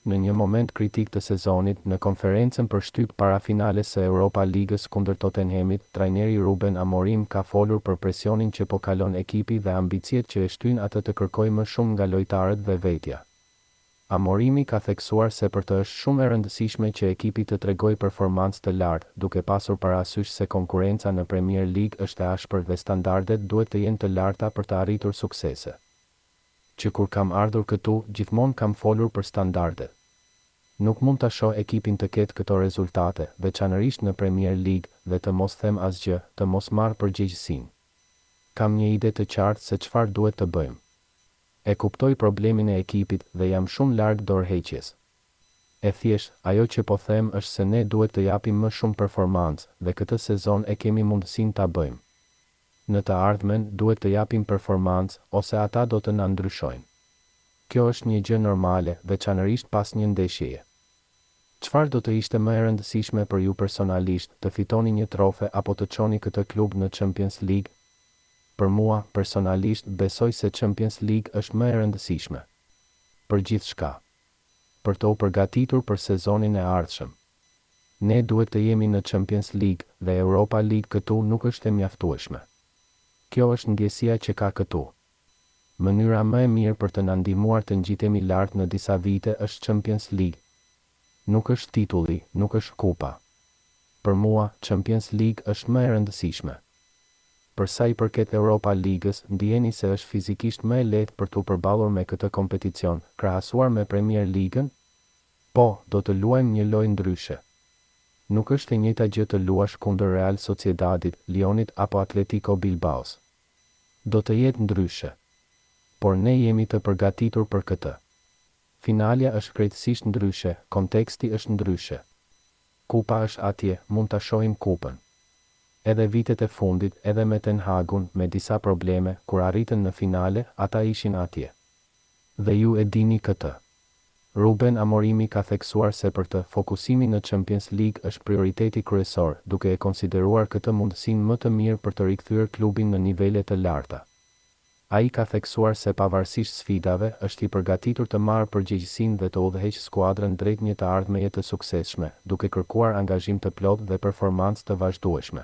Në një moment kritik të sezonit, në konferencën për shtyp para finales së Europa Ligës kundër Tottenhamit, trajneri Ruben Amorim ka folur për presionin që po kalon ekipi dhe ambicjet që e shtyn atë të kërkojë më shumë nga lojtarët dhe vetja. Amorimi ka theksuar se për të është shumë e rëndësishme që ekipi të tregojë performancë të lartë, duke pasur parasysh se konkurenca në Premier League është e ashpër dhe standardet duhet të jenë të larta për të arritur suksese. Që kur kam ardhur këtu, gjithmonë kam folur për standardet. Nuk mund ta shoh ekipin të ketë këto rezultate, veçanërisht në Premier League, dhe të mos them asgjë, të mos marr përgjegjësinë. Kam një ide të qartë se çfarë duhet të bëjmë. E kuptoj problemin e ekipit dhe jam shumë larg dorëheqjes. E thjesht, ajo që po them është se ne duhet të japim më shumë performancë dhe këtë sezon e kemi mundësinë ta bëjmë. Në të ardhmen duhet të japim performancë ose ata do të na ndryshojnë. Kjo është një gjë normale, veçanërisht pas një ndeshjeje. Çfarë do të ishte më e rëndësishme për ju personalisht, të fitoni një trofe apo të çoni këtë klub në Champions League? Për mua, personalisht, besoj se Champions League është më e rëndësishme. Për gjithçka. Për të u përgatitur për sezonin e ardhshëm. Ne duhet të jemi në Champions League dhe Europa League këtu nuk është e mjaftueshme. Kjo është ndjesia që ka këtu. Mënyra më e mirë për të na ndihmuar të ngjitemi lart në disa vite është Champions League. Nuk është titulli, nuk është kupa. Për mua, Champions League është më e rëndësishme. Për sa i përket Europa Ligës, ndjeni se është fizikisht më e lehtë për t'u përballur me këtë kompeticion, krahasuar me Premier Ligën? Po, do të luajmë një lojë ndryshe. Nuk është e njëjta gjë të luash kundër Real Sociedadit, Lyonit apo Atletico Bilbaos. Do të jetë ndryshe. Por ne jemi të përgatitur për këtë. Finalja është krejtësisht ndryshe, konteksti është ndryshe. Kupa është atje, mund ta shohim kupën. Edhe vitet e fundit, edhe me Ten Hagun, me disa probleme, kur arritën në finale, ata ishin atje. Dhe ju e dini këtë. Ruben Amorimi ka theksuar se për të, fokusimi në Champions League është prioriteti kryesor, duke e konsideruar këtë mundësinë më të mirë për të rikthyer klubin në nivele të larta. Ai ka theksuar se pavarësisht sfidave, është i përgatitur të marrë përgjegjësinë dhe të udhëheqë skuadrën drejt një të ardhmeje të suksesshme, duke kërkuar angazhim të plotë dhe performancë të vazhdueshme.